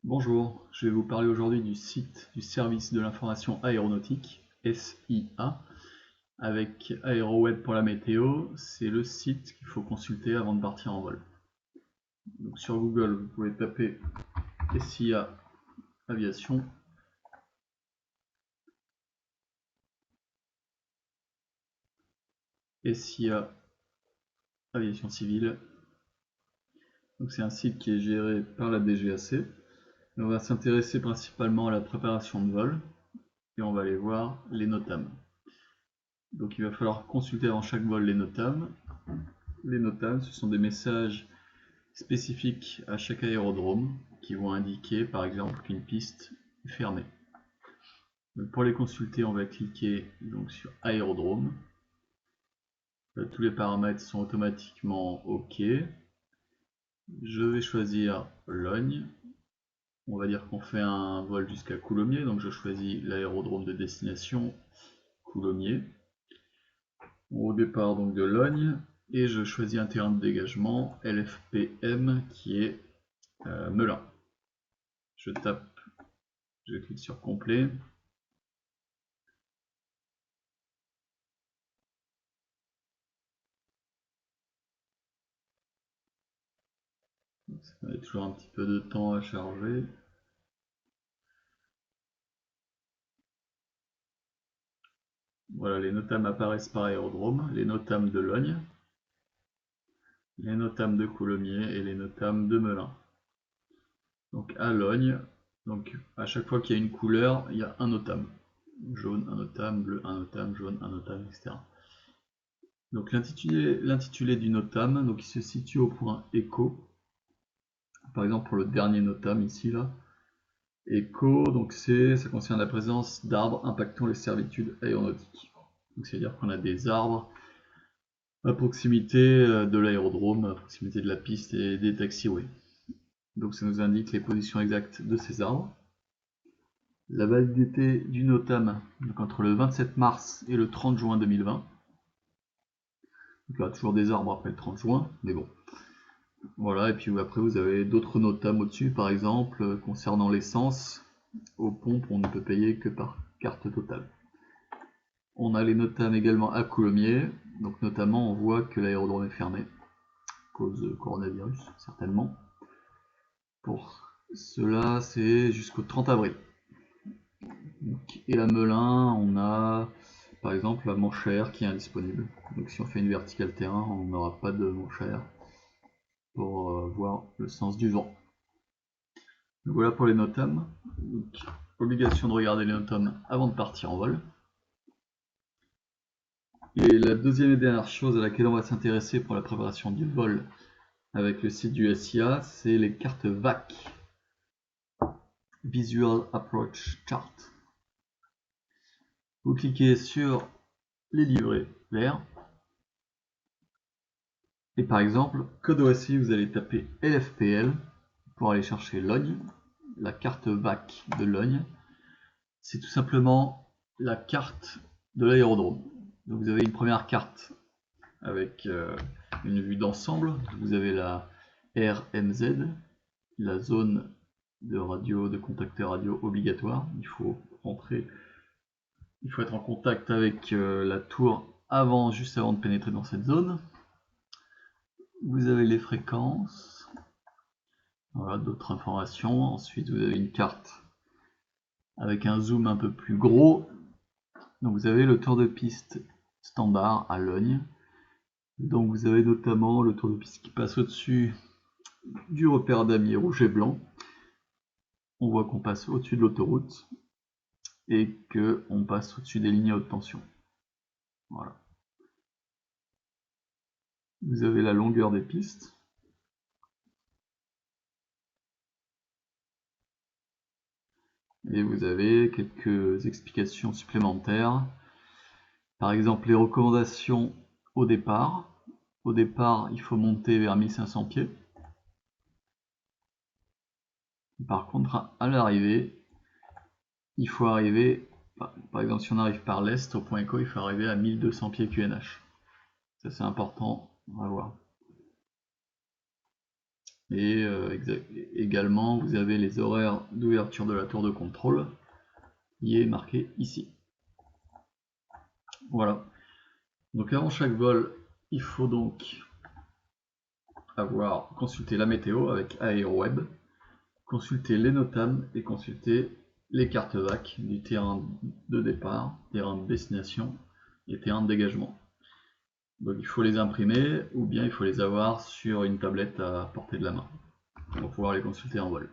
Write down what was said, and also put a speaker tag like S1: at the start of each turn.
S1: Bonjour, je vais vous parler aujourd'hui du site du service de l'information aéronautique, SIA, avec AeroWeb pour la météo. C'est le site qu'il faut consulter avant de partir en vol. Donc sur Google, vous pouvez taper SIA Aviation. SIA Aviation Civile. Donc c'est un site qui est géré par la DGAC. Et on va s'intéresser principalement à la préparation de vol et on va aller voir les NOTAM. Donc il va falloir consulter avant chaque vol les NOTAM. Les NOTAM, ce sont des messages spécifiques à chaque aérodrome qui vont indiquer par exemple qu'une piste est fermée. Donc pour les consulter, on va cliquer donc sur aérodrome. Tous les paramètres sont automatiquement OK. Je vais choisir Logne. On va dire qu'on fait un vol jusqu'à Coulommiers, donc je choisis l'aérodrome de destination Coulommiers. Au départ donc de Logne, et je choisis un terrain de dégagement LFPM qui est Melun. Je clique sur complet. Ça met toujours un petit peu de temps à charger. Voilà, les NOTAM apparaissent par aérodrome, les NOTAM de Logne, les NOTAM de Coulommiers et les NOTAM de Melun. Donc à Logne, donc à chaque fois qu'il y a une couleur, il y a un NOTAM. Jaune, un NOTAM, bleu, un NOTAM, jaune, un NOTAM, etc. Donc l'intitulé du NOTAM, donc il se situe au point ECHO. Par exemple pour le dernier NOTAM ici là. ECHO, donc ça concerne la présence d'arbres impactant les servitudes aéronautiques. C'est-à-dire qu'on a des arbres à proximité de l'aérodrome, à proximité de la piste et des taxiways. Donc ça nous indique les positions exactes de ces arbres. La validité du NOTAM, donc entre le 27 mars et le 30 juin 2020. Donc il y aura toujours des arbres après le 30 juin, mais bon. Voilà, et puis après vous avez d'autres NOTAM au-dessus, par exemple, concernant l'essence, aux pompes on ne peut payer que par carte totale. On a les NOTAM également à Coulommiers, donc notamment on voit que l'aérodrome est fermé, cause coronavirus certainement. Pour cela c'est jusqu'au 30 avril. Et à Melun on a par exemple la manchère qui est indisponible. Donc si on fait une verticale terrain on n'aura pas de manchère pour voir le sens du vent. Donc voilà pour les NOTAM. Donc, obligation de regarder les NOTAM avant de partir en vol. Et la deuxième et dernière chose à laquelle on va s'intéresser pour la préparation du vol avec le site du SIA, c'est les cartes VAC, Visual Approach Chart. Vous cliquez sur les livrets verts. Et par exemple, code OSI, vous allez taper LFPL pour aller chercher Logne, la carte VAC de Logne. C'est tout simplement la carte de l'aérodrome. Donc vous avez une première carte avec une vue d'ensemble. Vous avez la RMZ, la zone de radio, de contacteur radio obligatoire. Il faut être en contact avec la tour juste avant de pénétrer dans cette zone. Vous avez les fréquences. Voilà, d'autres informations. Ensuite, vous avez une carte avec un zoom un peu plus gros. Donc vous avez le tour de piste standard à Logne. Donc vous avez notamment le tour de piste qui passe au-dessus du repère damier rouge et blanc. On voit qu'on passe au-dessus de l'autoroute et qu'on passe au-dessus des lignes à haute tension. Voilà. Vous avez la longueur des pistes. Et vous avez quelques explications supplémentaires. Par exemple, les recommandations au départ. Au départ, il faut monter vers 1500 pieds. Par contre, à l'arrivée, il faut arriver, par exemple, si on arrive par l'est au point ECHO, il faut arriver à 1200 pieds QNH. Ça, c'est important à voir. Et également, vous avez les horaires d'ouverture de la tour de contrôle, qui est marqué ici. Voilà. Donc avant chaque vol, il faut donc avoir consulté la météo avec AeroWeb, consulter les NOTAM et consulter les cartes VAC du terrain de départ, terrain de destination et terrain de dégagement. Donc il faut les imprimer ou bien il faut les avoir sur une tablette à portée de la main pour pouvoir les consulter en vol.